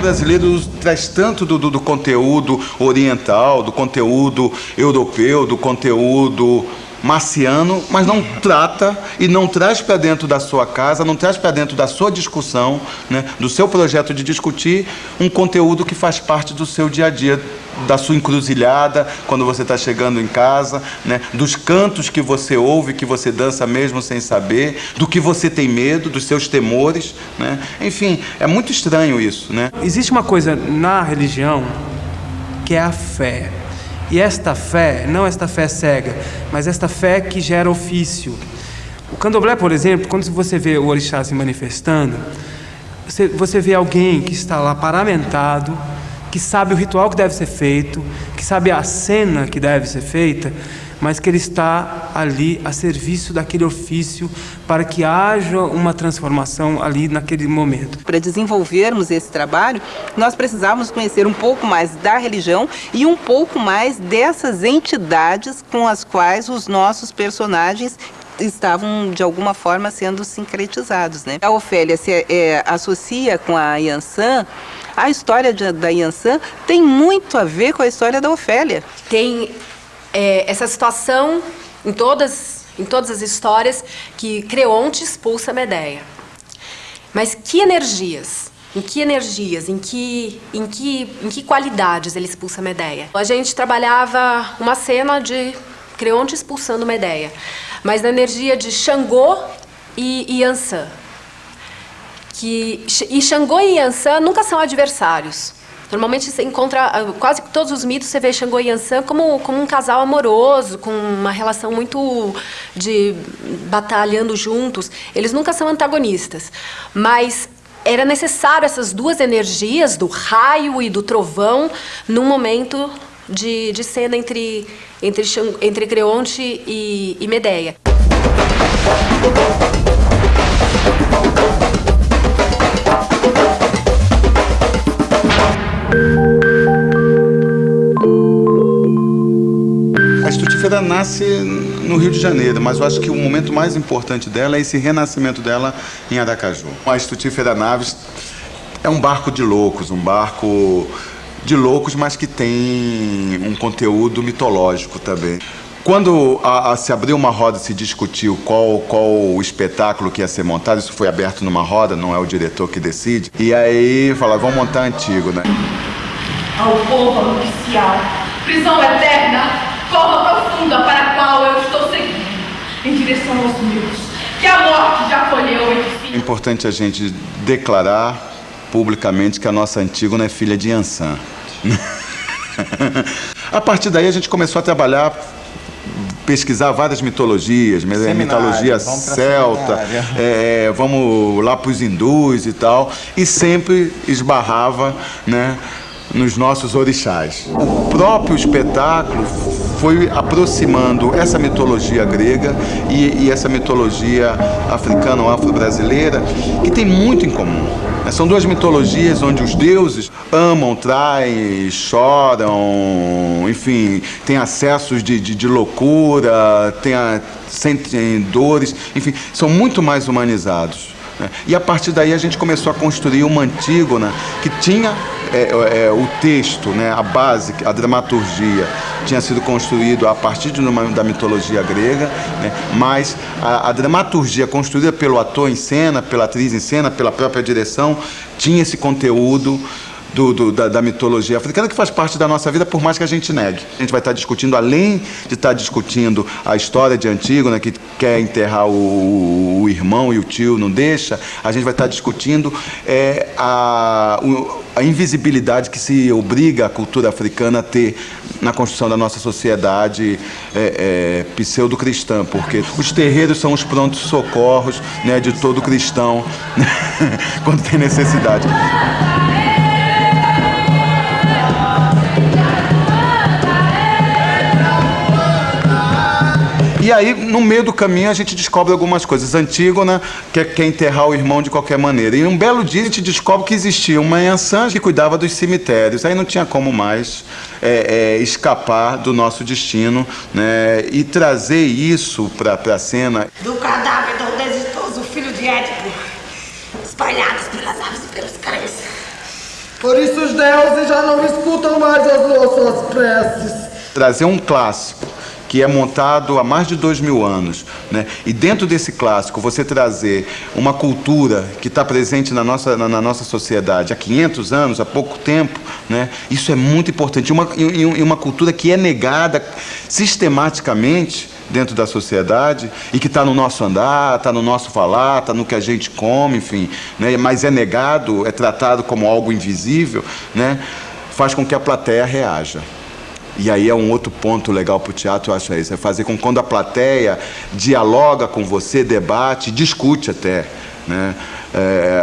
brasileiro traz tanto do conteúdo oriental, do conteúdo europeu, do conteúdo marciano, mas não trata e não traz para dentro da sua casa, não traz para dentro da sua discussão, né, do seu projeto de discutir um conteúdo que faz parte do seu dia a dia, da sua encruzilhada, quando você está chegando em casa, né, dos cantos que você ouve, que você dança mesmo sem saber, do que você tem medo, dos seus temores, né? Enfim, é muito estranho isso, né? Existe uma coisa na religião que é a fé. E esta fé, não esta fé cega, mas esta fé que gera ofício. O candomblé, por exemplo, quando você vê o orixá se manifestando, você vê alguém que está lá paramentado, que sabe o ritual que deve ser feito, que sabe a cena que deve ser feita, mas que ele está ali a serviço daquele ofício para que haja uma transformação ali naquele momento. Para desenvolvermos esse trabalho, nós precisávamos conhecer um pouco mais da religião e um pouco mais dessas entidades com as quais os nossos personagens estavam, de alguma forma, sendo sincretizados, né? A Ofélia se associa com a Yansan. A história da Yansan tem muito a ver com a história da Ofélia. Tem essa situação em todas as histórias que Creonte expulsa Medeia. Mas que energias? Em que qualidades ele expulsa Medeia? A gente trabalhava uma cena de Creonte expulsando Medeia, mas na energia de Xangô e Yansan. E Xangô e Yansan nunca são adversários. Normalmente você encontra, quase todos os mitos, você vê Xangô e Yansan como um casal amoroso, com uma relação muito de batalhando juntos. Eles nunca são antagonistas. Mas era necessário essas duas energias, do raio e do trovão, num momento de cena entre Creonte e Medeia. A Estutífera nasce no Rio de Janeiro, mas eu acho que o momento mais importante dela é esse renascimento dela em Aracaju. A Estutífera Naves é um barco de loucos, mas que tem um conteúdo mitológico também. Quando se abriu uma roda e se discutiu qual o espetáculo que ia ser montado, isso foi aberto numa roda, não é o diretor que decide, e aí fala, vamos montar Antígona. Ao povo oficial, prisão eterna, cova profunda para a qual eu estou seguindo, em direção aos meus, que a morte já colheu, enfim. É importante a gente declarar publicamente que a nossa Antígona é filha de Yansan. A partir daí a gente começou a trabalhar, pesquisar várias mitologias, mitologia celta, vamos lá para os hindus e tal, e sempre esbarrava, né, nos nossos orixás. O próprio espetáculo foi aproximando essa mitologia grega e essa mitologia africana ou afro-brasileira, que tem muito em comum. São duas mitologias onde os deuses amam, traem, choram, enfim, têm acessos de loucura, sentem dores, enfim, são muito mais humanizados. E a partir daí a gente começou a construir uma Antígona que tinha o texto, né, a base, a dramaturgia tinha sido construído a partir da mitologia grega, né, mas a dramaturgia construída pelo ator em cena, pela atriz em cena, pela própria direção, tinha esse conteúdo da mitologia africana, que faz parte da nossa vida, por mais que a gente negue. A gente vai estar discutindo, além de estar discutindo a história de Antígona, que quer enterrar o irmão e o tio não deixa, a gente vai estar discutindo a invisibilidade que se obriga a cultura africana a ter na construção da nossa sociedade pseudo-cristã, porque os terreiros são os prontos socorros, né, de todo cristão quando tem necessidade. E aí, no meio do caminho, a gente descobre algumas coisas. Antígona quer enterrar o irmão de qualquer maneira. E um belo dia a gente descobre que existia uma Yansan que cuidava dos cemitérios. Aí não tinha como mais escapar do nosso destino, né? E trazer isso para a cena. Do cadáver do desditoso filho de Édipo, espalhados pelas aves e pelos cães. Por isso os deuses já não escutam mais as nossas preces. Trazer um clássico que é montado há mais de 2000 anos, né? E dentro desse clássico você trazer uma cultura que está presente na nossa sociedade há 500 anos, há pouco tempo, né? Isso é muito importante. Uma cultura que é negada sistematicamente dentro da sociedade e que está no nosso andar, está no nosso falar, está no que a gente come, enfim, né? Mas é negado, é tratado como algo invisível, né? Faz com que a plateia reaja. E aí é um outro ponto legal para o teatro, eu acho isso, é fazer com que quando a plateia dialoga com você, debate, discute até, né?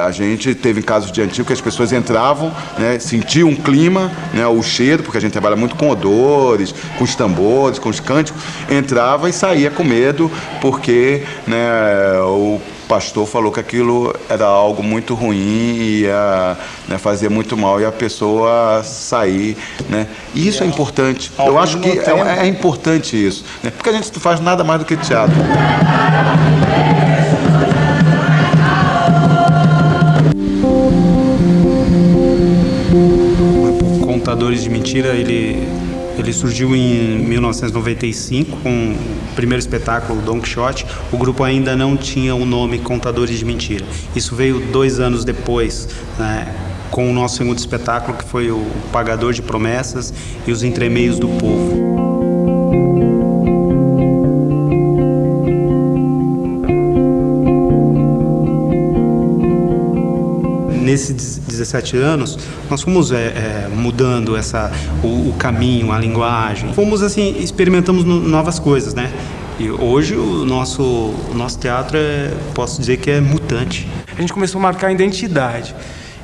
A gente teve em casos de antigo que as pessoas entravam, né, sentiam um clima, né, o cheiro, porque a gente trabalha muito com odores, com os tambores, com os cânticos, entrava e saía com medo, porque, né, o pastor falou que aquilo era algo muito ruim e ia, né, fazer muito mal e a pessoa sair, né? E isso é importante. Eu acho que é importante isso, né? Porque a gente não faz nada mais do que teatro. Contadores de Mentira, ele surgiu em 1995 com o primeiro espetáculo, Don Quixote. O grupo ainda não tinha o nome Contadores de Mentira. Isso veio 2 anos depois, né, com o nosso segundo espetáculo, que foi o Pagador de Promessas e Os Entremeios do Povo. Nesses 17 anos, nós fomos mudando o caminho, a linguagem. Fomos, assim, experimentamos novas coisas, né? E hoje o nosso teatro, posso dizer que é mutante. A gente começou a marcar a identidade.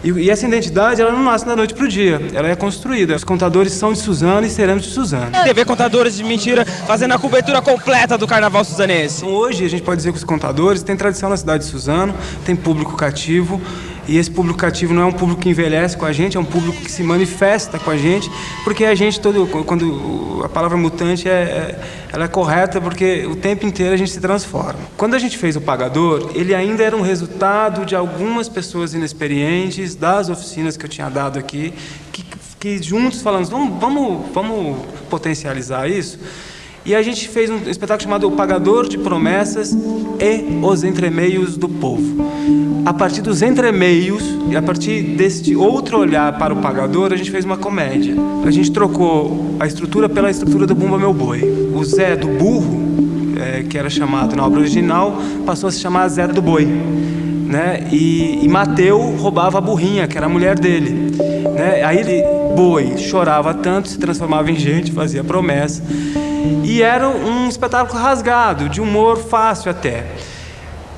E essa identidade, ela não nasce da noite para o dia, ela é construída. Os contadores são de Suzano e seremos de Suzano. TV Contadores de Mentira fazendo a cobertura completa do Carnaval Suzanense. Então, hoje a gente pode dizer que os contadores têm tradição na cidade de Suzano, tem público cativo, e esse público cativo não é um público que envelhece com a gente, é um público que se manifesta com a gente, porque a gente, quando a palavra mutante ela é correta, porque o tempo inteiro a gente se transforma. Quando a gente fez o Pagador, ele ainda era um resultado de algumas pessoas inexperientes, das oficinas que eu tinha dado aqui, que juntos falamos, vamos potencializar isso. E a gente fez um espetáculo chamado O Pagador de Promessas e Os Entremeios do Povo. A partir dos entremeios e a partir deste outro olhar para o pagador, a gente fez uma comédia. A gente trocou a estrutura pela estrutura do Bumba Meu Boi. O Zé do Burro, que era chamado na obra original, passou a se chamar Zé do Boi, né? E Mateu roubava a burrinha, que era a mulher dele, né? Aí ele, boi, chorava tanto, se transformava em gente, fazia promessa. E era um espetáculo rasgado, de humor fácil até,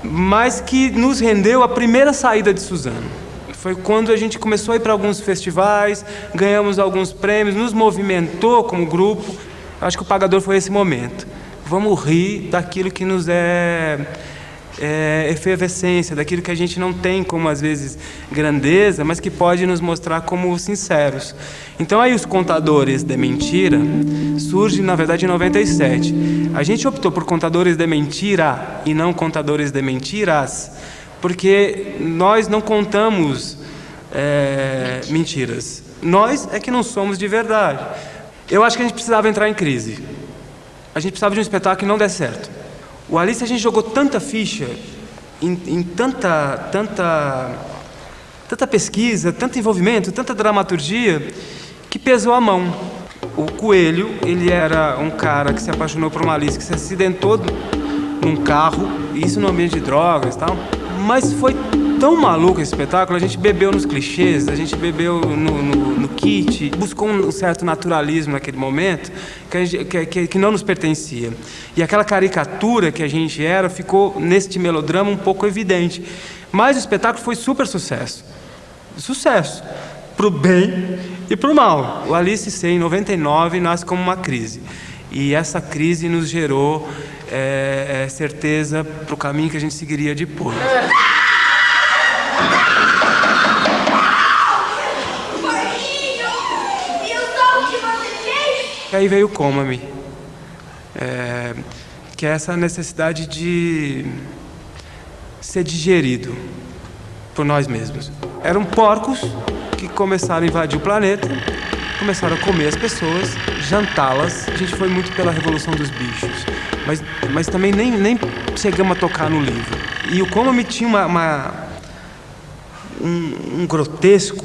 mas que nos rendeu a primeira saída de Suzano. Foi quando a gente começou a ir para alguns festivais, ganhamos alguns prêmios, nos movimentou como grupo. Acho que o Pagador foi esse momento. Vamos rir daquilo que nos é efervescência, daquilo que a gente não tem como, às vezes, grandeza, mas que pode nos mostrar como sinceros. Então, aí os Contadores de Mentira surgem, na verdade, em 97. A gente optou por Contadores de Mentira e não Contadores de Mentiras, porque nós não contamos mentiras. Nós é que não somos de verdade. Eu acho que a gente precisava entrar em crise. A gente precisava de um espetáculo que não desse certo. O Alice, a gente jogou tanta ficha, em tanta pesquisa, tanto envolvimento, tanta dramaturgia, que pesou a mão. O Coelho, ele era um cara que se apaixonou por uma Alice, que se acidentou num carro, isso no ambiente de drogas e tal. Mas foi tão maluco esse espetáculo, a gente bebeu nos clichês, a gente bebeu no kit, buscou um certo naturalismo naquele momento que não nos pertencia. E aquela caricatura que a gente era ficou, neste melodrama, um pouco evidente. Mas o espetáculo foi super sucesso. Sucesso. Pro bem e pro mal. O Alice C, em 99, nasce como uma crise. E essa crise nos gerou certeza pro caminho que a gente seguiria depois. E aí veio o Coma-me, que é essa necessidade de ser digerido por nós mesmos. Eram porcos que começaram a invadir o planeta, começaram a comer as pessoas, jantá-las. A gente foi muito pela revolução dos bichos, mas também nem chegamos a tocar no livro. E o Como me tinha um grotesco,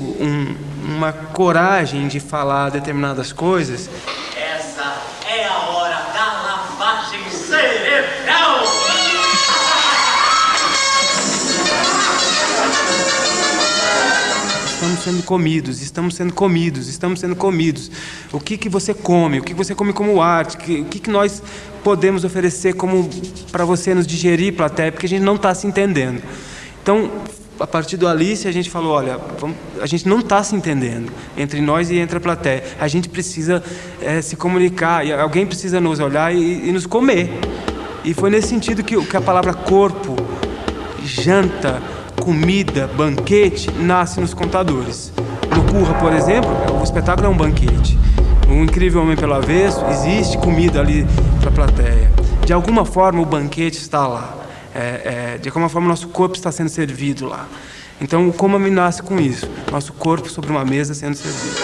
uma coragem de falar determinadas coisas. Essa é a hora da lavagem cerebral! Estamos sendo comidos. O que você come? O que você come como arte? O que nós podemos oferecer como para você nos digerir, plateia? Porque a gente não está se entendendo. Então, a partir do Alice, a gente falou, olha, a gente não está se entendendo entre nós e entre a plateia. A gente precisa se comunicar, e alguém precisa nos olhar e nos comer. E foi nesse sentido que a palavra corpo, janta, comida, banquete, nasce nos contadores. No Curra, por exemplo, o espetáculo é um banquete. O Incrível Homem pelo Avesso, existe comida ali para a plateia. De alguma forma, o banquete está lá. De alguma forma, nosso corpo está sendo servido lá. Então, o Como me nasce com isso. Nosso corpo sobre uma mesa sendo servido.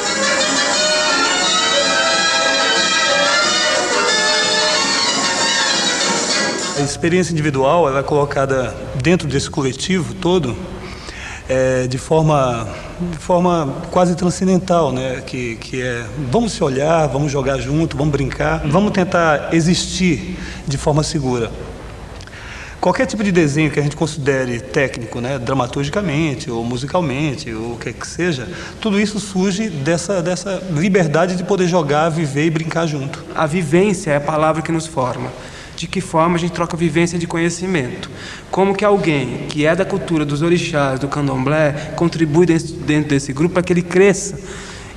A experiência individual ela é colocada dentro desse coletivo todo de forma quase transcendental, né? Que é vamos se olhar, vamos jogar junto, vamos brincar, vamos tentar existir de forma segura. Qualquer tipo de desenho que a gente considere técnico, né, dramaturgicamente ou musicalmente, ou o que seja, tudo isso surge dessa liberdade de poder jogar, viver e brincar junto. A vivência é a palavra que nos forma. De que forma a gente troca vivência de conhecimento. Como que alguém que é da cultura dos orixás, do candomblé, contribui dentro desse grupo para que ele cresça.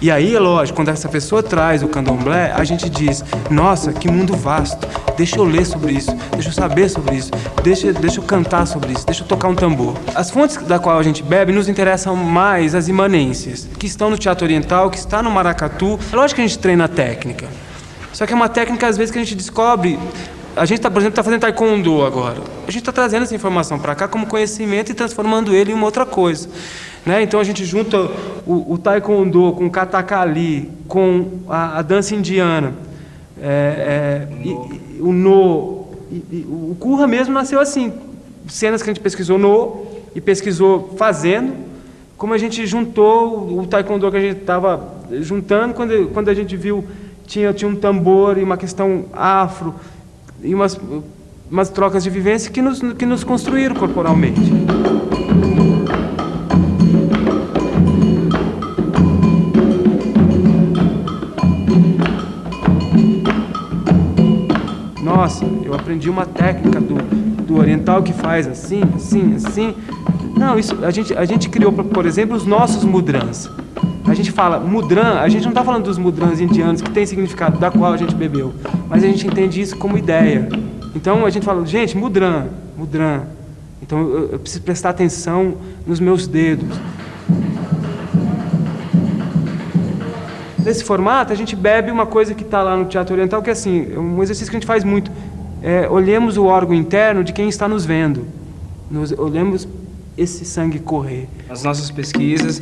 E aí, é lógico, quando essa pessoa traz o candomblé, a gente diz, nossa, que mundo vasto, deixa eu ler sobre isso, deixa eu saber sobre isso, deixa eu cantar sobre isso, deixa eu tocar um tambor. As fontes da qual a gente bebe nos interessam mais as imanências, que estão no teatro oriental, que está no maracatu. É lógico que a gente treina a técnica, só que é uma técnica, às vezes, que a gente descobre. A gente, por exemplo, está fazendo taekwondo agora. A gente está trazendo essa informação para cá como conhecimento e transformando ele em uma outra coisa. Né? Então a gente junta o taekwondo com o katakali, com a dança indiana, o no. O Curra mesmo nasceu assim. Cenas que a gente pesquisou no e pesquisou fazendo, como a gente juntou o taekwondo que a gente estava juntando, quando a gente viu, tinha um tambor e uma questão afro, e umas trocas de vivência que nos construíram corporalmente. Nossa, eu aprendi uma técnica do oriental que faz assim. Não, isso a gente criou, por exemplo, os nossos mudrans. A gente fala mudran, a gente não está falando dos mudrans indianos que tem significado da qual a gente bebeu, mas a gente entende isso como ideia. Então a gente fala, gente, mudran. Então eu preciso prestar atenção nos meus dedos. Nesse formato, a gente bebe uma coisa que está lá no teatro oriental, que é assim, um exercício que a gente faz muito. Olhemos o órgão interno de quem está nos vendo. Olhemos esse sangue correr. As nossas pesquisas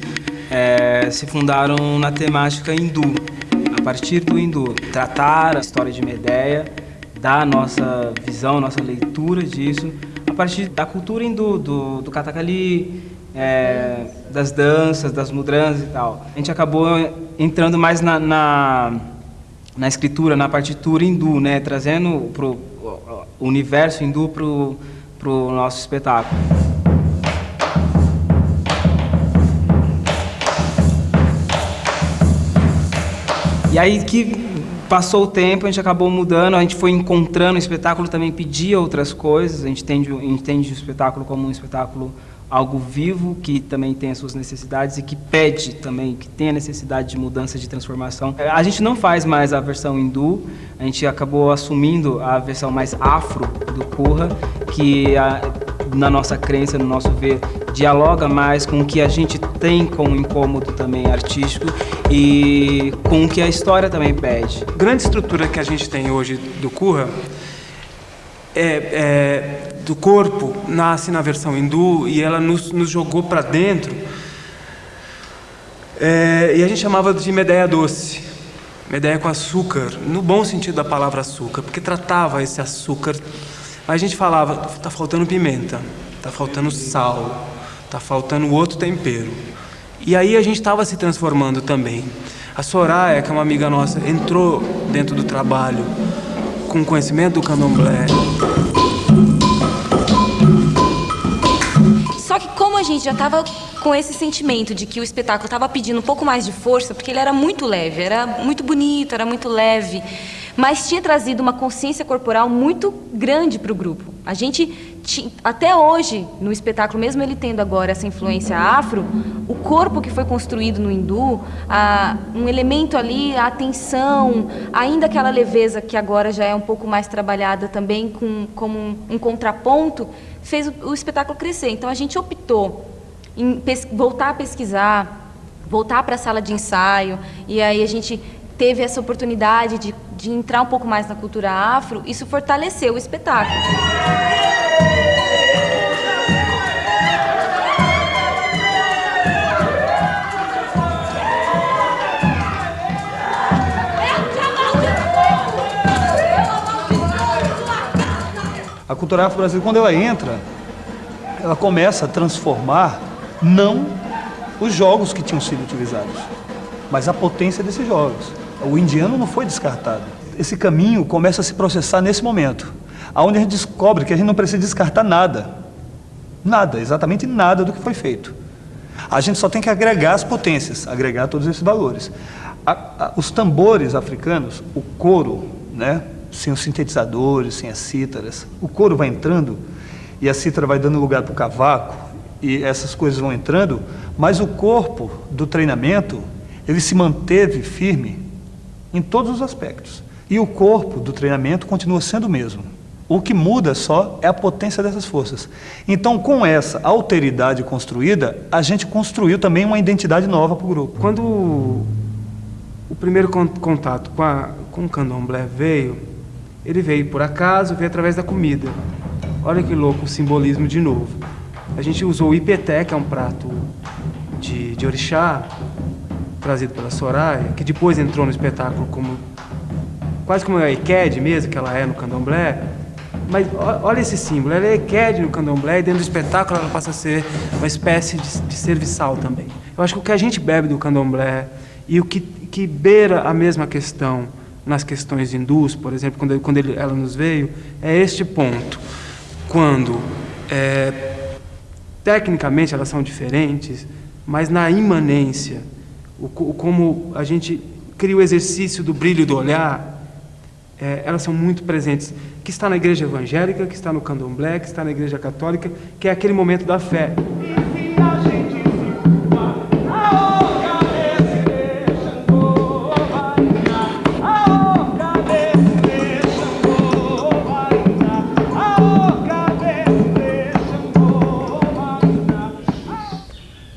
se fundaram na temática hindu. A partir do hindu, tratar a história de Medéia, dar nossa visão, nossa leitura disso, a partir da cultura hindu, do kathakali, das danças, das mudrans e tal. A gente acabou entrando mais na escritura, na partitura hindu, né? Trazendo pro universo hindu pro nosso espetáculo. E aí que passou o tempo, a gente acabou mudando, a gente foi encontrando o espetáculo, também pedia outras coisas, a gente entende o espetáculo como um espetáculo algo vivo, que também tem as suas necessidades e que pede também, que tem a necessidade de mudança, de transformação. A gente não faz mais a versão hindu, a gente acabou assumindo a versão mais afro do Curra, que na nossa crença, no nosso ver, dialoga mais com o que a gente tem como incômodo também artístico e com o que a história também pede. A grande estrutura que a gente tem hoje do Curra do corpo nasce na versão hindu e ela nos jogou para dentro. E a gente chamava de Medéia doce, Medéia com açúcar, no bom sentido da palavra açúcar, porque tratava esse açúcar. Mas a gente falava, está faltando pimenta, está faltando sal, está faltando outro tempero. E aí a gente estava se transformando também. A Soraya, que é uma amiga nossa, entrou dentro do trabalho com conhecimento do candomblé. Só que como a gente já estava com esse sentimento de que o espetáculo estava pedindo um pouco mais de força, porque ele era muito leve, era muito bonito, era muito leve, mas tinha trazido uma consciência corporal muito grande para o grupo. A gente, até hoje, no espetáculo, mesmo ele tendo agora essa influência afro, o corpo que foi construído no hindu, um elemento ali, a atenção, ainda aquela leveza que agora já é um pouco mais trabalhada também como um contraponto, fez o espetáculo crescer. Então a gente optou em voltar a pesquisar, voltar para a sala de ensaio, e aí a gente teve essa oportunidade de entrar um pouco mais na cultura afro. Isso fortaleceu o espetáculo. A cultura afro-brasileira, quando ela entra, ela começa a transformar não os jogos que tinham sido utilizados, mas a potência desses jogos. O indiano não foi descartado. Esse caminho começa a se processar nesse momento, onde a gente descobre que a gente não precisa descartar nada. Nada, exatamente nada do que foi feito. A gente só tem que agregar as potências, agregar todos esses valores. Os tambores africanos, o coro, né, sem os sintetizadores, sem as cítaras, o coro vai entrando e a cítara vai dando lugar para o cavaco e essas coisas vão entrando, mas o corpo do treinamento, ele se manteve firme em todos os aspectos. E o corpo do treinamento continua sendo o mesmo. O que muda só é a potência dessas forças. Então, com essa alteridade construída, a gente construiu também uma identidade nova para o grupo. Quando o primeiro contato com o candomblé veio, ele veio por acaso, veio através da comida. Olha que louco o simbolismo de novo. A gente usou o ipeté, que é um prato de orixá, trazido pela Soraya, que depois entrou no espetáculo quase como a Eked mesmo, que ela é no candomblé. Mas olha esse símbolo, ela é Eked no candomblé e dentro do espetáculo ela passa a ser uma espécie de serviçal também. Eu acho que o que a gente bebe do candomblé e o que beira a mesma questão nas questões hindus, por exemplo, quando ela nos veio, é este ponto. Quando, tecnicamente, elas são diferentes, mas na imanência, como a gente cria o exercício do brilho do olhar, elas são muito presentes, que está na igreja evangélica, que está no candomblé, que está na igreja católica, que é aquele momento da fé.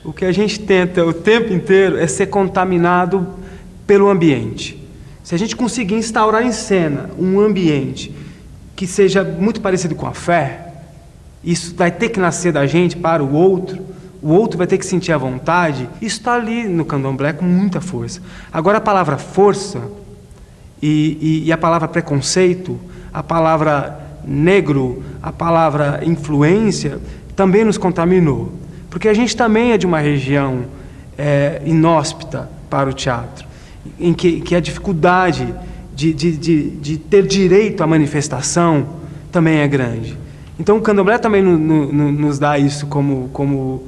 O que a gente tenta o tempo inteiro é ser contaminado pelo ambiente. Se a gente conseguir instaurar em cena um ambiente que seja muito parecido com a fé, isso vai ter que nascer da gente para o outro vai ter que sentir a vontade. Isso está ali no candomblé com muita força. Agora, a palavra força e a palavra preconceito, a palavra negro, a palavra influência, também nos contaminou. Porque a gente também é de uma região inóspita para o teatro, em que a dificuldade de ter direito à manifestação também é grande. Então o candomblé também nos dá isso como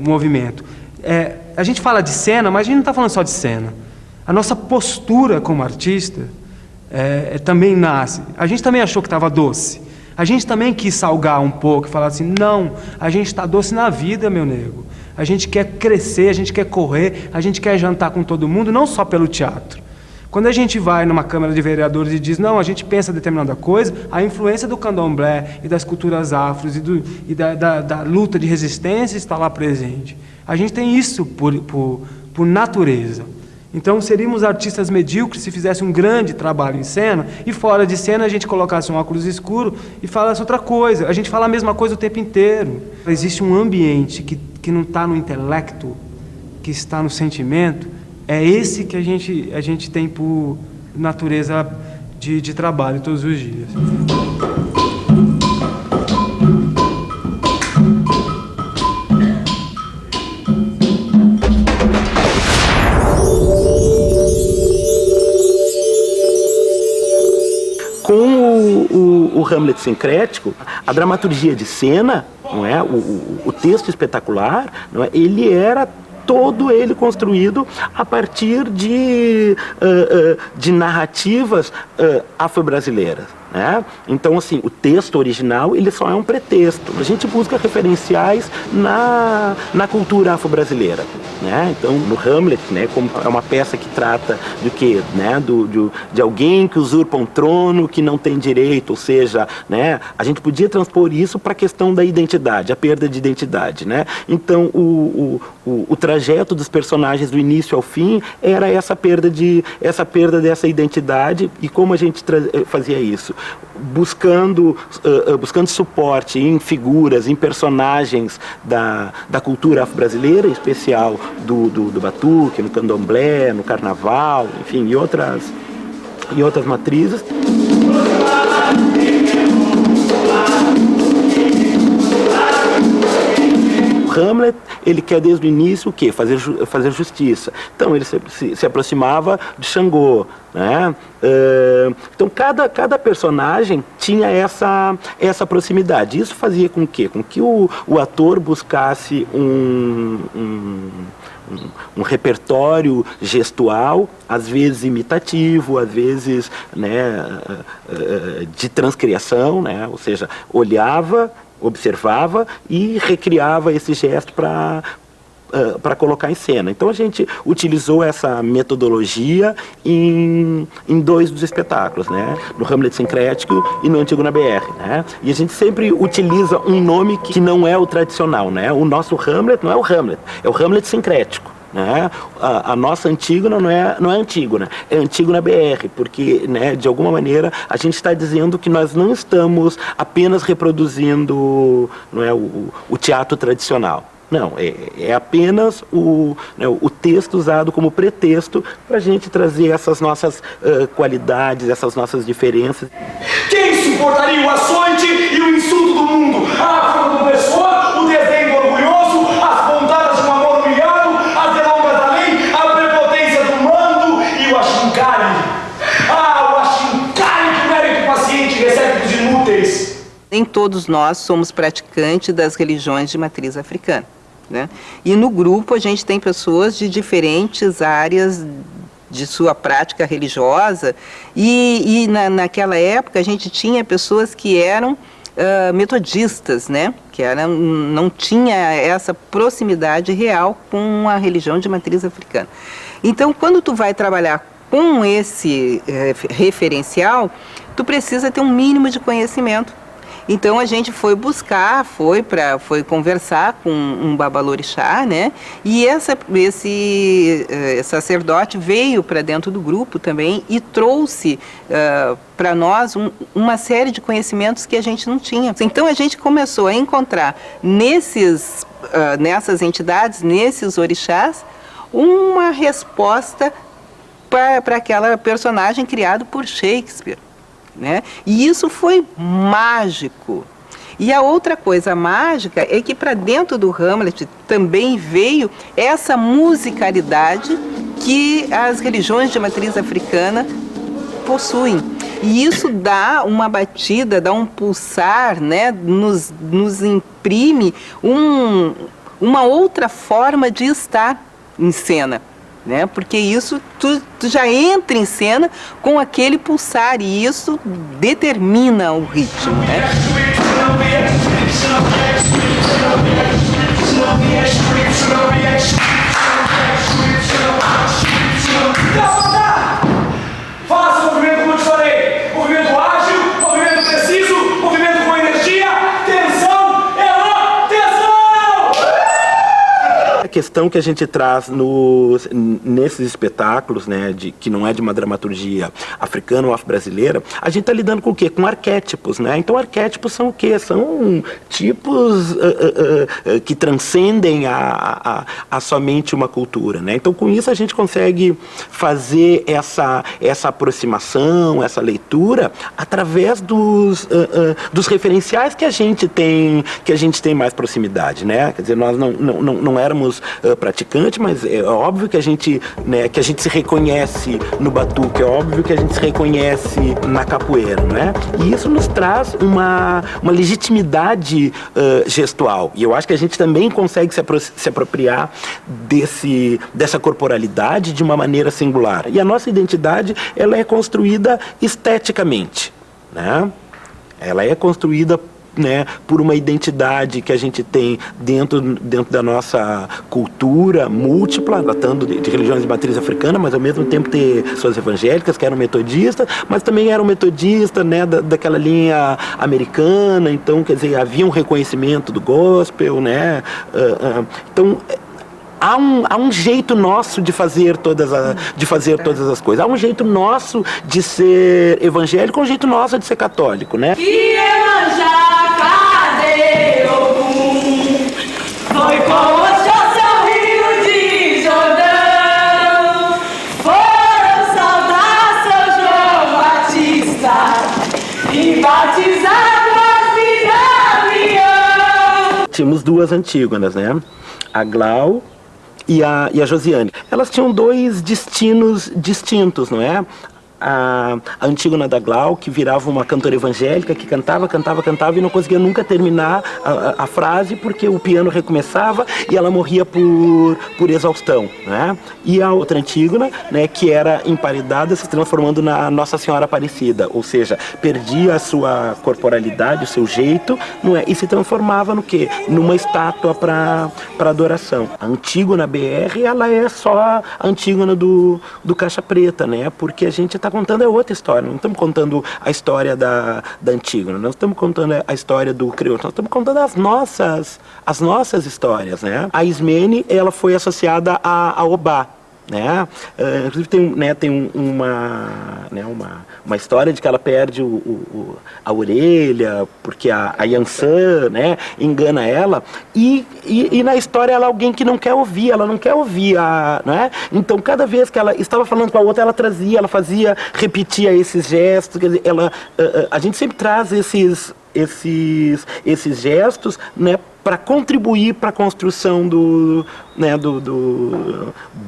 movimento. A gente fala de cena, mas a gente não está falando só de cena. A nossa postura como artista também nasce. A gente também achou que estava doce. A gente também quis salgar um pouco e falar assim, não, a gente está doce na vida, meu nego. A gente quer crescer, a gente quer correr, a gente quer jantar com todo mundo, não só pelo teatro. Quando a gente vai numa Câmara de Vereadores e diz, não, a gente pensa determinada coisa, a influência do candomblé e das culturas afros e da luta de resistência está lá presente. A gente tem isso por natureza. Então seríamos artistas medíocres se fizesse um grande trabalho em cena e fora de cena a gente colocasse um óculos escuro e falasse outra coisa. A gente fala a mesma coisa o tempo inteiro. Existe um ambiente que não está no intelecto, que está no sentimento. É esse que a gente tem por natureza de trabalho todos os dias. Com o Hamlet sincrético, a dramaturgia de cena, não é? O texto espetacular, não é? Ele era todo ele construído a partir de narrativas afro-brasileiras. Né? Então, assim, o texto original ele só é um pretexto. A gente busca referenciais na cultura afro-brasileira. Né? Então, no Hamlet, né, como é uma peça que trata do quê? Né? De alguém que usurpa um trono que não tem direito, ou seja, né, a gente podia transpor isso para a questão da identidade, a perda de identidade. Né? Então, o trajeto dos personagens do início ao fim era essa perda dessa identidade. E como a gente fazia isso? Buscando suporte em figuras, em personagens da cultura afro-brasileira, em especial do batuque, no candomblé, no carnaval, enfim, e outras matrizes. Hamlet, ele quer desde o início o quê? Fazer justiça. Então ele se aproximava de Xangô, né? Então cada personagem tinha essa proximidade. Isso fazia com que o ator buscasse um repertório gestual, às vezes imitativo, às vezes, né, de transcriação, né? Ou seja, olhava, observava e recriava esse gesto para colocar em cena. Então a gente utilizou essa metodologia em dois dos espetáculos, né? No Hamlet sincrético e no Antígona BR, né? E a gente sempre utiliza um nome que não é o tradicional, né? O nosso Hamlet não é o Hamlet, é o Hamlet sincrético. Né? A nossa Antígona não é Antígona, é Antígona BR, porque, né, de alguma maneira a gente está dizendo que nós não estamos apenas reproduzindo, não é, o teatro tradicional. Não, é apenas o texto usado como pretexto para a gente trazer essas nossas qualidades, essas nossas diferenças. Quem suportaria o açoite e o insulto do mundo? A forma do opressor, o desdém do orgulhoso, as pontadas de um amor humilhado, as delongas da lei, a prepotência do mando e o achincalhe. O achincalhe que o mérito paciente recebe dos inúteis. Nem todos nós somos praticantes das religiões de matriz africana. Né? E no grupo a gente tem pessoas de diferentes áreas de sua prática religiosa e naquela época a gente tinha pessoas que eram metodistas, né? Que não tinha essa proximidade real com a religião de matriz africana. Então, quando tu vai trabalhar com esse referencial, tu precisa ter um mínimo de conhecimento. Então a gente foi buscar, foi conversar com um babalorixá, né? E esse sacerdote veio para dentro do grupo também e trouxe para nós uma série de conhecimentos que a gente não tinha. Então a gente começou a encontrar nessas entidades, nesses orixás, uma resposta para aquela personagem criada por Shakespeare. Né? E isso foi mágico. E a outra coisa mágica é que para dentro do Hamlet também veio essa musicalidade que as religiões de matriz africana possuem. E isso dá uma batida, dá um pulsar, né? nos imprime uma outra forma de estar em cena. Né? Porque isso tu já entra em cena com aquele pulsar e isso determina o ritmo, né? Faça o movimento como eu te falei, movimento ágil, movimento preciso, movimento com energia, tensão, tesão! questão que a gente traz nesses espetáculos, né, que não é de uma dramaturgia africana ou afro-brasileira, a gente está lidando com o quê? Com arquétipos, né? Então, arquétipos são o quê? São tipos que transcendem a somente uma cultura, né? Então, com isso, a gente consegue fazer essa aproximação, essa leitura, através dos referenciais que a gente tem mais proximidade, né? Quer dizer, nós não éramos praticantes, mas é óbvio que a gente, né, que a gente se reconhece no batuque, é óbvio que a gente se reconhece na capoeira, né? E isso nos traz uma legitimidade gestual. E eu acho que a gente também consegue se apropriar dessa corporalidade de uma maneira singular. E a nossa identidade, ela é construída esteticamente, né? Ela é construída, né, por uma identidade que a gente tem dentro da nossa cultura múltipla, tratando de religiões de matriz africana, mas ao mesmo tempo ter pessoas evangélicas que eram metodistas, mas também eram metodistas, né, daquela linha americana. Então, quer dizer, havia um reconhecimento do gospel, né? Então, há um jeito nosso de fazer todas as coisas. Há um jeito nosso de ser evangélico, um jeito nosso de ser católico, né? Que foi com o José Rio de Jordão, foram saudar São João Batista e batizar Gabriel. Tínhamos duas Antígonas, né? A Glau e a Josiane. Elas tinham dois destinos distintos, não é? A Antígona da Glau, que virava uma cantora evangélica, que cantava e não conseguia nunca terminar a frase, porque o piano recomeçava e ela morria por exaustão, né? E a outra Antígona, né, que era emparedada, se transformando na Nossa Senhora Aparecida, ou seja, perdia a sua corporalidade, o seu jeito, não é? E se transformava no quê? Numa estátua para adoração. A Antígona BR, ela é só a Antígona do Caixa Preta, né? Porque a gente está contando outra história, não estamos contando a história da Antígona, não estamos contando a história do crioulo, nós estamos contando as nossas histórias, né? A Ismene, ela foi associada a Obá, né? Inclusive tem uma história de que ela perde a orelha porque a Yansan, né, engana ela, e na história ela é alguém que não quer ouvir, né? Então cada vez que ela estava falando com a outra, ela repetia esses gestos, quer dizer, a gente sempre traz esses gestos, né, para contribuir para a construção do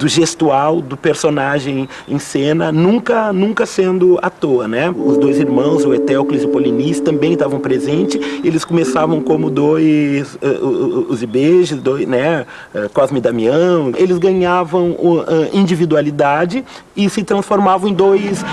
gestual, do personagem em cena, nunca sendo à toa, né? Os dois irmãos, o Etéocles e o Polinice, também estavam presentes. Eles começavam como os Ibejes, né? Cosme e Damião. Eles ganhavam individualidade e se transformavam em dois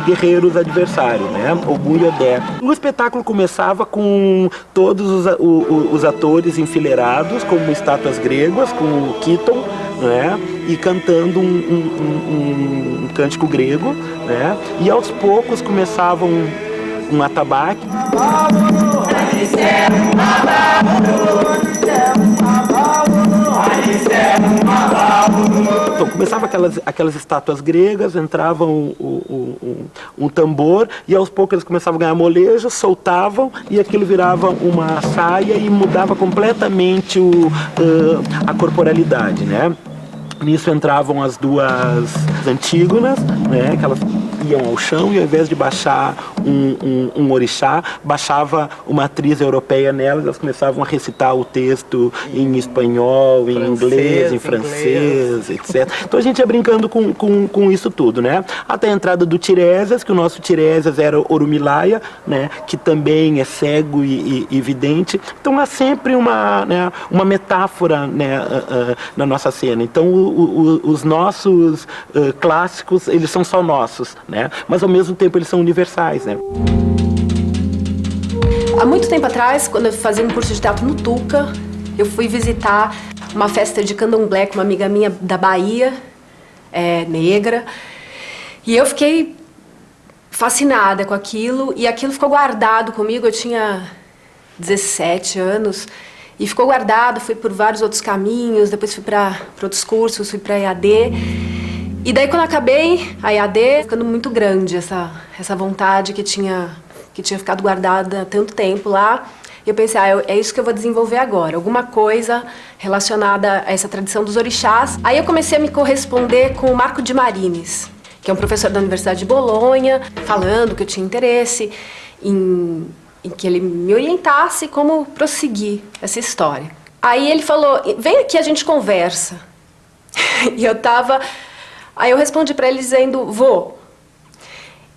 guerreiros adversários, né? Ogum e Odé. O espetáculo começava com todos os atores enfileirados como estátuas gregas, com o Kiton, né, e cantando um cântico grego, né, e aos poucos começavam um atabaque. Então começava aquelas estátuas gregas, entrava um tambor e aos poucos eles começavam a ganhar molejo, soltavam e aquilo virava uma saia e mudava completamente a corporalidade, né? Nisso entravam as duas Antígonas, né, que elas iam ao chão e ao invés de baixar um orixá, baixava uma atriz europeia nelas, elas começavam a recitar o texto em espanhol, em inglês, em francês, etc. Então a gente ia brincando com isso tudo, né? Até a entrada do Tiresias, que o nosso Tiresias era Orumilaya, né, que também é cego e vidente. Então há sempre uma metáfora, né, na nossa cena. Então os nossos clássicos, eles são só nossos, né? Mas ao mesmo tempo eles são universais, né? Há muito tempo atrás, quando eu fazia um curso de teatro no Tuca, eu fui visitar uma festa de candomblé com uma amiga minha da Bahia, negra, e eu fiquei fascinada com aquilo, e aquilo ficou guardado comigo. Eu tinha 17 anos, E ficou guardado, fui por vários outros caminhos, depois fui para outros cursos, fui para EAD. E daí quando acabei a EAD, ficando muito grande essa vontade que tinha ficado guardada há tanto tempo lá, eu pensei, é isso que eu vou desenvolver agora, alguma coisa relacionada a essa tradição dos orixás. Aí eu comecei a me corresponder com o Marco de Marines, que é um professor da Universidade de Bolonha, falando que eu tinha interesse em que ele me orientasse como prosseguir essa história. Aí ele falou, vem aqui, a gente conversa. E aí eu respondi para ele dizendo, vou.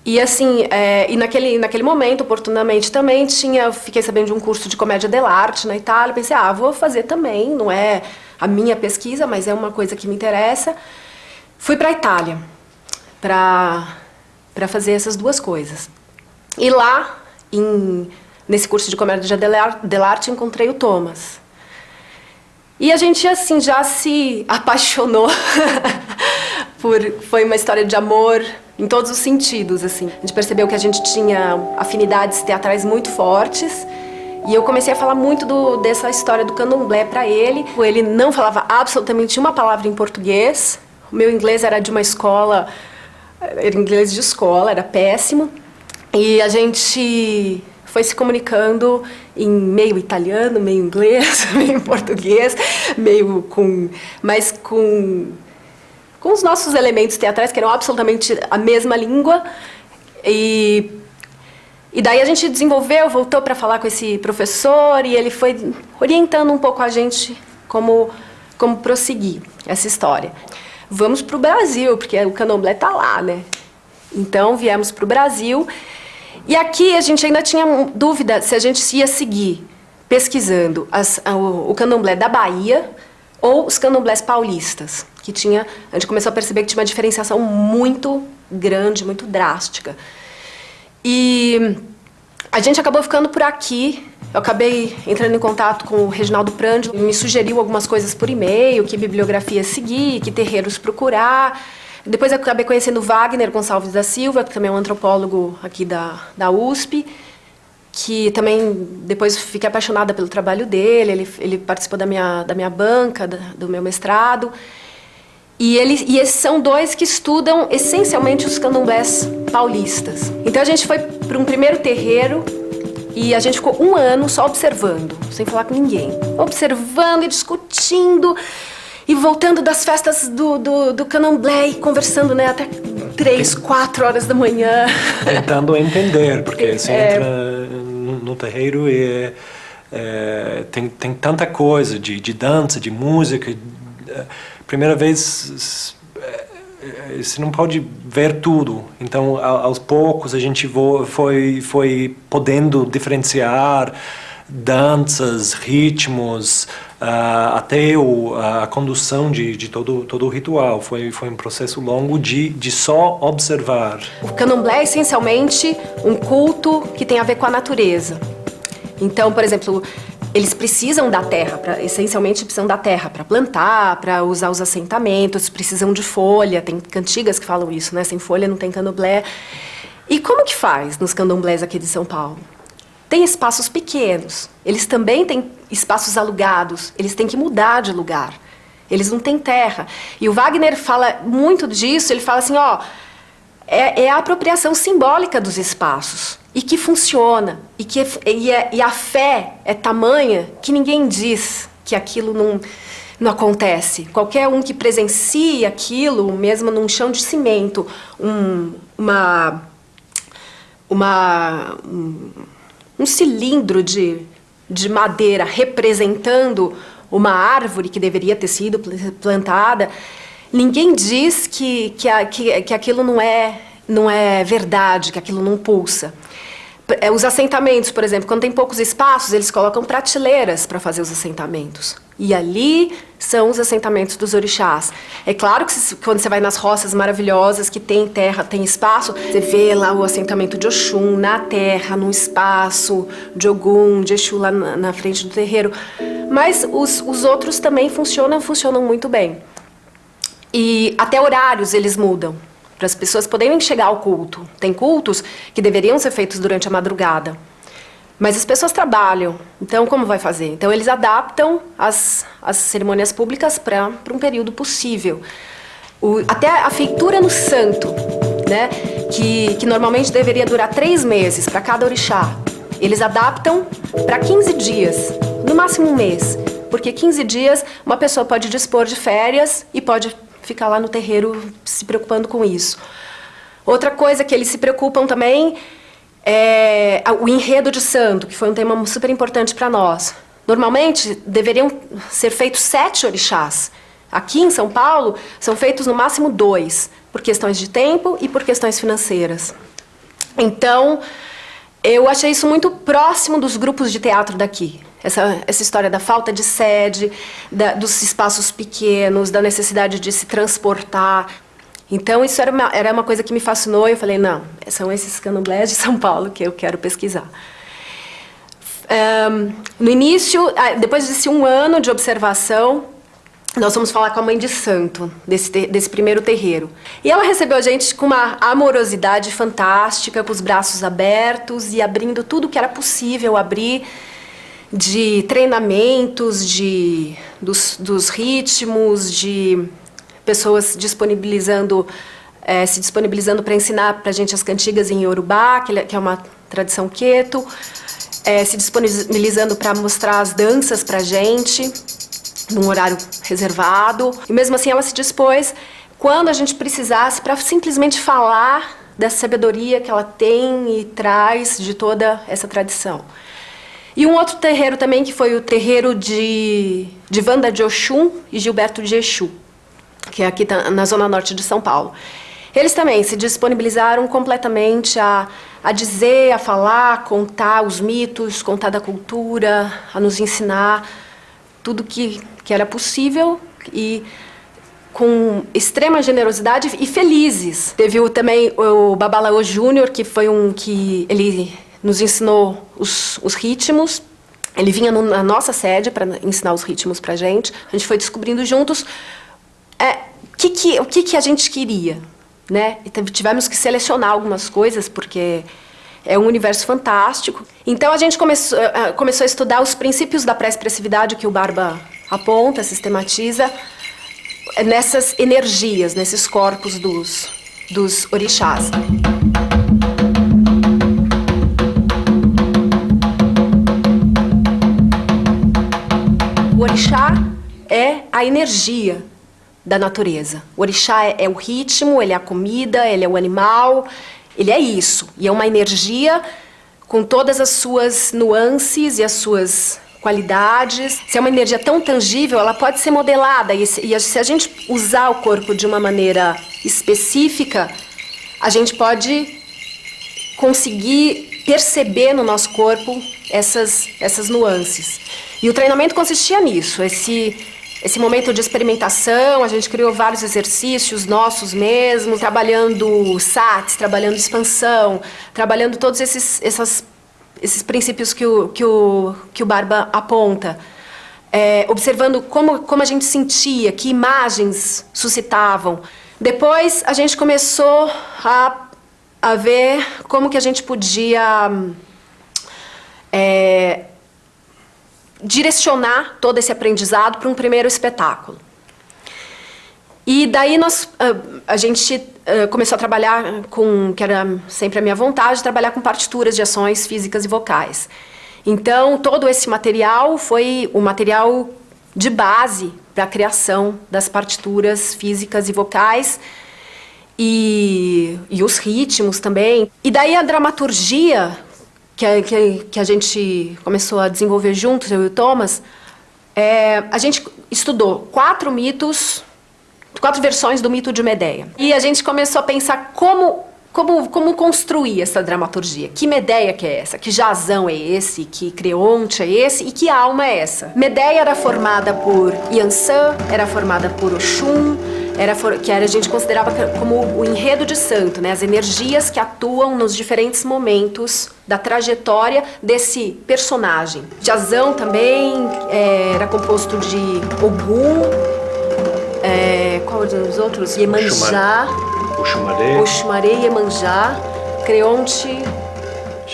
E assim, e naquele momento, oportunamente também, eu fiquei sabendo de um curso de comédia dell'arte na Itália, pensei, vou fazer também, não é a minha pesquisa, mas é uma coisa que me interessa. Fui para a Itália para fazer essas duas coisas. E lá, nesse curso de comédia dell'arte, encontrei o Thomas. E a gente, assim, já se apaixonou. Foi uma história de amor em todos os sentidos, assim. A gente percebeu que a gente tinha afinidades teatrais muito fortes. E eu comecei a falar muito dessa história do candomblé para ele. Ele não falava absolutamente uma palavra em português. O meu inglês era de uma escola, era inglês de escola, era péssimo. E a gente foi se comunicando em meio italiano, meio inglês, meio português, mas com os nossos elementos teatrais, que eram absolutamente a mesma língua. E daí a gente voltou para falar com esse professor, e ele foi orientando um pouco a gente como prosseguir essa história. Vamos para o Brasil, porque o candomblé está lá, né? Então viemos para o Brasil. E aqui a gente ainda tinha dúvida se a gente ia seguir pesquisando o candomblé da Bahia ou os candomblés paulistas, a gente começou a perceber que tinha uma diferenciação muito grande, muito drástica. E a gente acabou ficando por aqui. Eu acabei entrando em contato com o Reginaldo Prandi, me sugeriu algumas coisas por e-mail, que bibliografia seguir, que terreiros procurar. Depois eu acabei conhecendo o Wagner Gonçalves da Silva, que também é um antropólogo aqui da USP, que também depois fiquei apaixonada pelo trabalho dele. Ele participou da minha banca, do meu mestrado. E esses são dois que estudam essencialmente os candomblés paulistas. Então a gente foi para um primeiro terreiro e a gente ficou 1 ano só observando, sem falar com ninguém. Observando e discutindo. E voltando das festas do candomblé e conversando, né, até 3, 4 horas da manhã. Tentando entender, porque você entra no terreiro e tem tanta coisa de dança, de música. Primeira vez, você não pode ver tudo. Então, aos poucos, a gente foi podendo diferenciar danças, ritmos, até a condução de todo o ritual. Foi um processo longo de só observar. O candomblé é essencialmente um culto que tem a ver com a natureza. Então, por exemplo, eles precisam da terra, essencialmente precisam da terra para plantar, para usar os assentamentos, precisam de folha. Tem cantigas que falam isso, né? Sem folha não tem candomblé. E como que faz nos candomblés aqui de São Paulo? Tem espaços pequenos, eles também têm espaços alugados, eles têm que mudar de lugar, eles não têm terra. E o Wagner fala muito disso, ele fala assim, é a apropriação simbólica dos espaços, e que funciona, e a fé é tamanha que ninguém diz que aquilo não acontece. Qualquer um que presencie aquilo, mesmo num chão de cimento, um cilindro de madeira representando uma árvore que deveria ter sido plantada, ninguém diz que aquilo não é verdade, que aquilo não pulsa. Os assentamentos, por exemplo, quando tem poucos espaços, eles colocam prateleiras para fazer os assentamentos. E ali são os assentamentos dos orixás. É claro que quando você vai nas roças maravilhosas, que tem terra, tem espaço, você vê lá o assentamento de Oxum na terra, no espaço, de Ogum, de Exu lá na frente do terreiro. Mas os outros também funcionam muito bem. E até horários eles mudam, para as pessoas poderem chegar ao culto. Tem cultos que deveriam ser feitos durante a madrugada. Mas as pessoas trabalham, então como vai fazer? Então eles adaptam as cerimônias públicas para um período possível. Até a feitura no santo, né, que normalmente deveria durar 3 meses para cada orixá, eles adaptam para 15 dias, no máximo 1 mês. Porque 15 dias uma pessoa pode dispor de férias e pode ficar lá no terreiro se preocupando com isso. Outra coisa que eles se preocupam também é o enredo de santo, que foi um tema super importante para nós. Normalmente, deveriam ser feitos 7 orixás. Aqui em São Paulo, são feitos no máximo 2, por questões de tempo e por questões financeiras. Então, eu achei isso muito próximo dos grupos de teatro daqui. Essa história da falta de sede, dos espaços pequenos, da necessidade de se transportar. Então, isso era uma coisa que me fascinou e eu falei, não, são esses candomblés de São Paulo que eu quero pesquisar. No início, depois desse 1 ano de observação, nós fomos falar com a mãe de santo desse primeiro terreiro. E ela recebeu a gente com uma amorosidade fantástica, com os braços abertos e abrindo tudo que era possível abrir, de treinamentos, dos ritmos, de pessoas se disponibilizando para ensinar para a gente as cantigas em Yorubá, que é uma tradição queto, se disponibilizando para mostrar as danças para a gente, num horário reservado. E mesmo assim ela se dispôs, quando a gente precisasse, para simplesmente falar dessa sabedoria que ela tem e traz de toda essa tradição. E um outro terreiro também, que foi o terreiro de Wanda de Oxum e Gilberto de Exu, que é aqui na zona norte de São Paulo. Eles também se disponibilizaram completamente a dizer, a falar, a contar os mitos, contar da cultura, a nos ensinar tudo que era possível e com extrema generosidade e felizes. Teve também o Babalaô Júnior, que foi que ele nos ensinou os ritmos. Ele vinha na nossa sede para ensinar os ritmos para a gente foi descobrindo juntos o que a gente queria, né? E tivemos que selecionar algumas coisas, porque é um universo fantástico. Então, a gente começou a estudar os princípios da pré-expressividade que o Barba aponta, sistematiza, nessas energias, nesses corpos dos orixás. O orixá é a energia da natureza. O orixá é o ritmo, ele é a comida, ele é o animal, ele é isso. E é uma energia com todas as suas nuances e as suas qualidades. Se é uma energia tão tangível, ela pode ser modelada. E se a gente usar o corpo de uma maneira específica, a gente pode conseguir perceber no nosso corpo essas nuances. E o treinamento consistia nisso, esse momento de experimentação. A gente criou vários exercícios nossos mesmos, trabalhando sats, trabalhando expansão, trabalhando todos esses princípios que o Barba aponta, observando como a gente sentia, que imagens suscitavam. Depois a gente começou a ver como que a gente podia direcionar todo esse aprendizado para um primeiro espetáculo. E daí a gente começou a trabalhar que era sempre a minha vontade, trabalhar com partituras de ações físicas e vocais. Então, todo esse material foi o material de base para a criação das partituras físicas e vocais e os ritmos também. E daí a dramaturgia que a gente começou a desenvolver juntos, eu e o Thomas, a gente estudou 4 versões do mito de Medeia. E a gente começou a pensar como construir essa dramaturgia. Que Medeia que é essa? Que Jazão é esse? Que Creonte é esse? E que alma é essa? Medeia era formada por Iansã, era formada por Oxum, que a gente considerava como o enredo de santo, né? As energias que atuam nos diferentes momentos da trajetória desse personagem. Jazão também era composto de Ogum, qual os outros? Iemanjá, Oxumaré, Iemanjá, Creonte,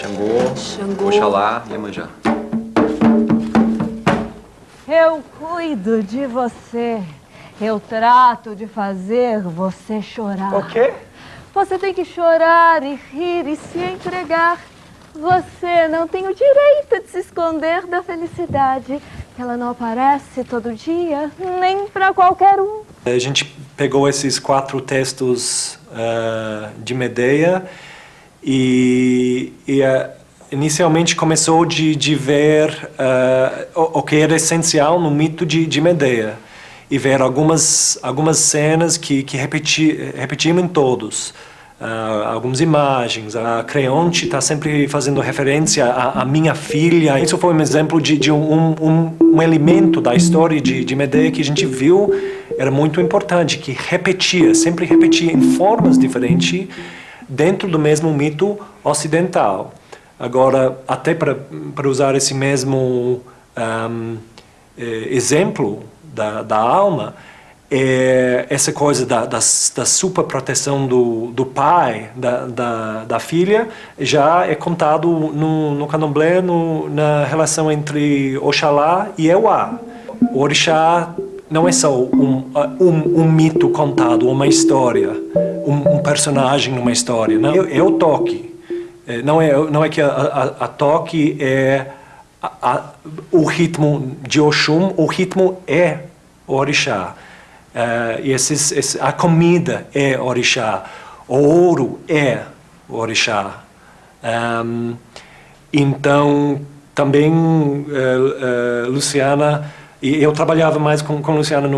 Xangô, Oxalá e Iemanjá. Eu cuido de você. Eu trato de fazer você chorar. O quê? Você tem que chorar e rir e se entregar. Você não tem o direito de se esconder da felicidade. Ela não aparece todo dia, nem para qualquer um. A gente pegou esses 4 textos de Medea e inicialmente começou de ver o que era essencial no mito de Medea e ver algumas cenas que repetiam em todos. Algumas imagens, a Creonte está sempre fazendo referência à minha filha. Isso foi um exemplo de um elemento da história de Medea que a gente viu era muito importante, que sempre repetia em formas diferentes dentro do mesmo mito ocidental. Agora, até para usar esse mesmo exemplo da alma, essa coisa da superproteção do pai, da filha, já é contado no candomblé na relação entre Oxalá e Euá. O orixá não é só um mito contado, uma história, um personagem numa história. Não, é o toque. Não é que a toque é o ritmo de Oxum, o ritmo é o orixá. E a comida é orixá, o ouro é orixá. Então, também Luciana, e eu trabalhava mais com Luciana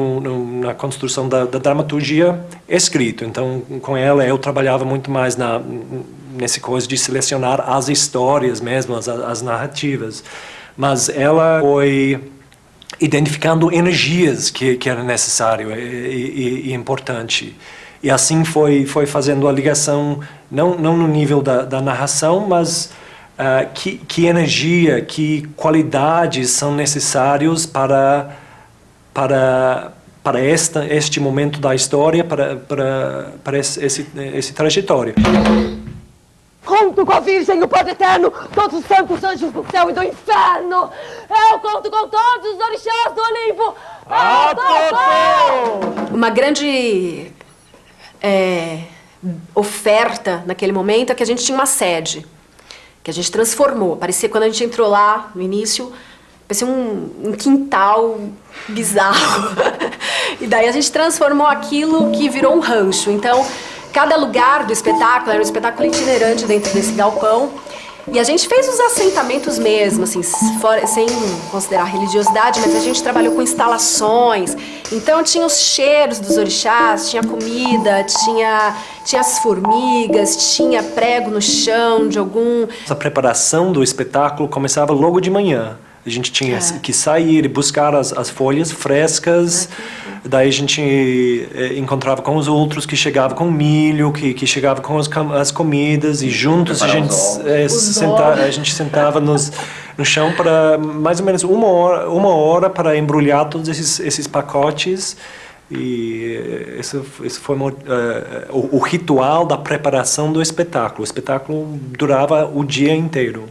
na construção da dramaturgia escrita, então com ela eu trabalhava muito mais nesse coisa de selecionar as histórias mesmo, as narrativas. Mas ela foi identificando energias que era necessário e importante. E assim foi fazendo a ligação, não no nível da narração, mas que energia, que qualidades são necessários para este momento da história, para esse trajetório. Conto com a Virgem, o Pai Eterno, todos os santos anjos do céu e do inferno. Eu conto com todos os orixás do Olimpo. Uma grande oferta naquele momento é que a gente tinha uma sede, que a gente transformou. Parecia, quando a gente entrou lá no início, parecia um quintal bizarro. E daí a gente transformou aquilo que virou um rancho. Então, cada lugar do espetáculo era um espetáculo itinerante dentro desse galpão. E a gente fez os assentamentos mesmo, assim, sem considerar religiosidade, mas a gente trabalhou com instalações. Então tinha os cheiros dos orixás, tinha comida, tinha as formigas, tinha prego no chão de algum... A preparação do espetáculo começava logo de manhã. A gente tinha que sair e buscar as folhas frescas. Daí a gente encontrava com os outros que chegavam com milho, que chegavam com as comidas, e juntos a gente sentava no chão para mais ou menos uma hora para embrulhar todos esses pacotes. E esse foi o ritual da preparação do espetáculo. O espetáculo durava o dia inteiro.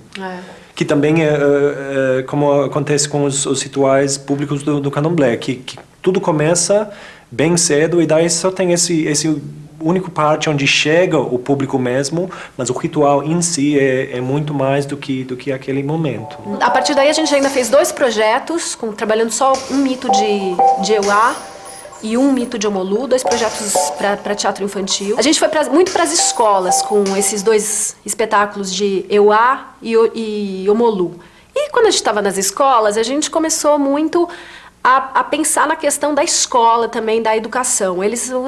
Que também é como acontece com os rituais públicos do candomblé, que tudo começa bem cedo e daí só tem esse único parte onde chega o público mesmo, mas o ritual em si é muito mais do que aquele momento. A partir daí a gente ainda fez 2 projetos, trabalhando só um mito de Euá e um mito de Omolu, 2 projetos para teatro infantil. A gente foi muito para as escolas com esses 2 espetáculos de Euá e Omolu. E quando a gente estava nas escolas, a gente começou muito a pensar na questão da escola também, da educação.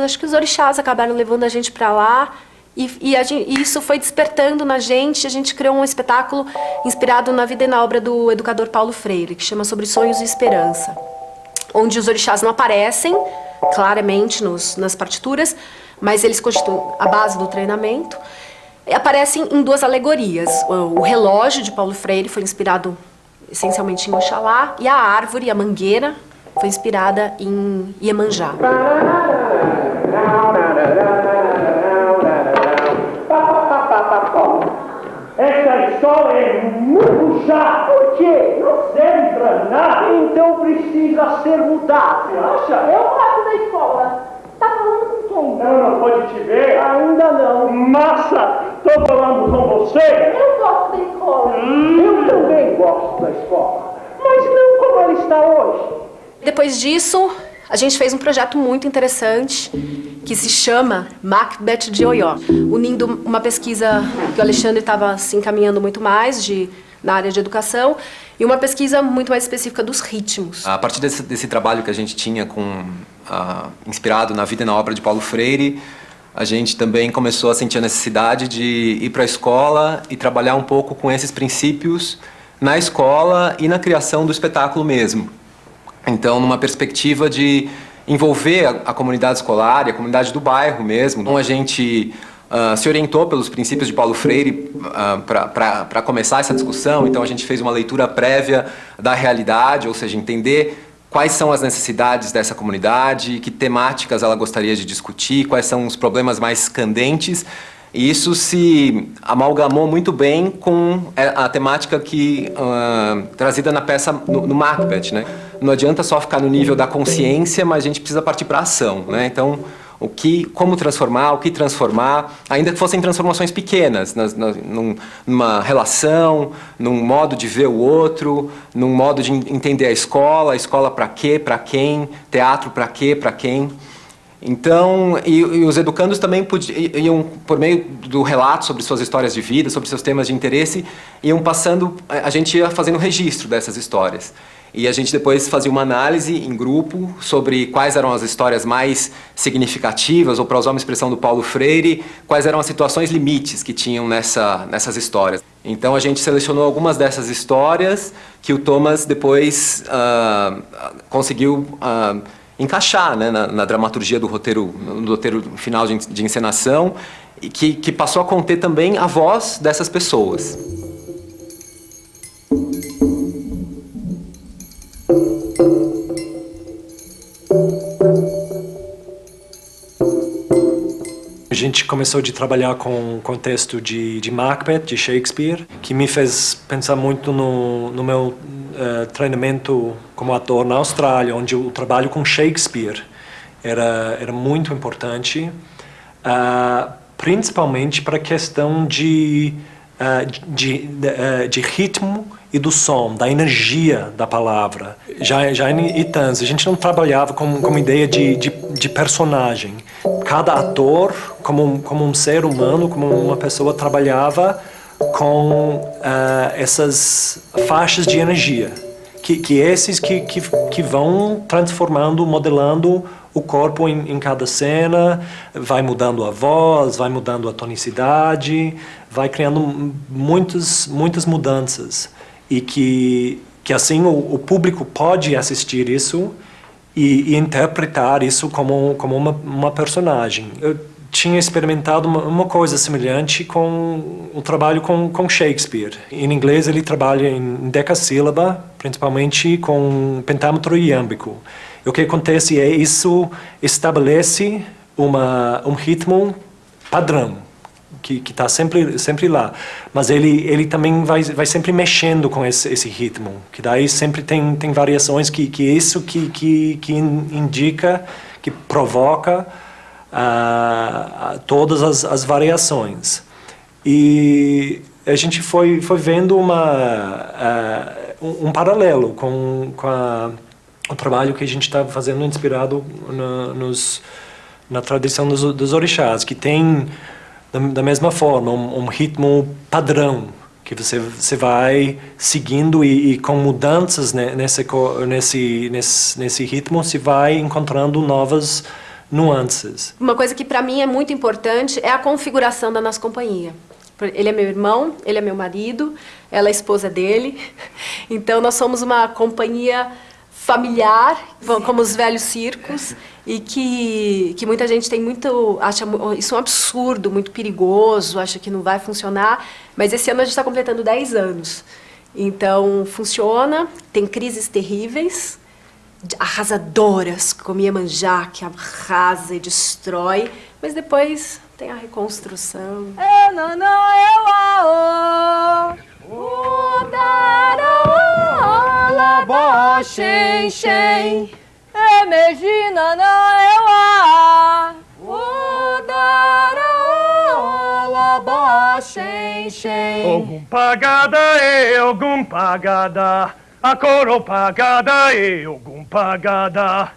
Acho que os orixás acabaram levando a gente para lá e isso foi despertando na gente. A gente criou um espetáculo inspirado na vida e na obra do educador Paulo Freire, que chama Sobre Sonhos e Esperança, onde os orixás não aparecem claramente nas partituras, mas eles constituem a base do treinamento. Aparecem em 2 alegorias. O relógio de Paulo Freire foi inspirado essencialmente em Oxalá, e a árvore, a mangueira, foi inspirada em Iemanjá. Esta história usar. Por quê? Não serve pra nada. Então precisa ser mudado. Você acha? Eu rato da escola. Tá falando com quem? Não pode te ver? Ainda não. Massa, tô falando com você. Eu gosto da escola. Eu também gosto da escola. Mas não como ela está hoje. Depois disso, a gente fez um projeto muito interessante que se chama Macbeth de Oió, unindo uma pesquisa que o Alexandre estava se encaminhando muito mais na área de educação e uma pesquisa muito mais específica dos ritmos. A partir desse trabalho que a gente tinha inspirado na vida e na obra de Paulo Freire, a gente também começou a sentir a necessidade de ir para a escola e trabalhar um pouco com esses princípios na escola e na criação do espetáculo mesmo. Então, numa perspectiva de envolver a comunidade escolar e a comunidade do bairro mesmo. Então, a gente se orientou pelos princípios de Paulo Freire para começar essa discussão. Então, a gente fez uma leitura prévia da realidade, ou seja, entender quais são as necessidades dessa comunidade, que temáticas ela gostaria de discutir, quais são os problemas mais candentes. E isso se amalgamou muito bem com a temática trazida na peça no Macbeth, né? Não adianta só ficar no nível da consciência, mas a gente precisa partir para a ação, né? Então, como transformar, o que transformar, ainda que fossem transformações pequenas, numa relação, num modo de ver o outro, num modo de entender a escola para quê, para quem, teatro para quê, para quem. Então, e os educandos também iam, por meio do relato sobre suas histórias de vida, sobre seus temas de interesse, a gente ia fazendo registro dessas histórias. E a gente depois fazia uma análise em grupo sobre quais eram as histórias mais significativas, ou para usar uma expressão do Paulo Freire, quais eram as situações limites que tinham nessas histórias. Então a gente selecionou algumas dessas histórias que o Thomas depois conseguiu encaixar, né, na dramaturgia do roteiro final de encenação, e que passou a conter também a voz dessas pessoas. A gente começou a trabalhar com o contexto de Macbeth, de Shakespeare, que me fez pensar muito no meu treinamento como ator na Austrália, onde o trabalho com Shakespeare era muito importante, principalmente para a questão de ritmo e do som, da energia da palavra. Já em Itãs, a gente não trabalhava com ideia de personagem. Cada ator, como um ser humano, como uma pessoa, trabalhava com essas faixas de energia, esses que vão transformando, modelando o corpo em cada cena, vai mudando a voz, vai mudando a tonicidade, vai criando muitas mudanças. E que assim o público pode assistir isso e interpretar isso como uma personagem. Eu tinha experimentado uma coisa semelhante com o trabalho com Shakespeare. Em inglês ele trabalha em decassílaba, principalmente com pentámetro iâmbico. E o que acontece é isso estabelece um ritmo padrão, que está sempre lá, mas ele também vai sempre mexendo com esse ritmo, que daí sempre tem variações que isso que indica, que provoca todas as variações. E a gente foi vendo um paralelo com o trabalho que a gente está fazendo inspirado na tradição dos orixás, que tem da mesma forma, um ritmo padrão, que você vai seguindo e com mudanças nesse ritmo, você vai encontrando novas nuances. Uma coisa que para mim é muito importante é a configuração da nossa companhia. Ele é meu irmão, ele é meu marido, ela é a esposa dele. Então nós somos uma companhia familiar, como os velhos circos, e que muita gente acha isso um absurdo, muito perigoso, acha que não vai funcionar, mas esse ano a gente está completando 10 anos. Então funciona, tem crises terríveis, arrasadoras, como Iemanjá, que arrasa e destrói, mas depois tem a reconstrução. Eu não, eu, labó, xen, xen. Emergina na ewa. Odara, labó, xen, xen. Ogum pagada, ogum pagada. A coro pagada, ogum pagada.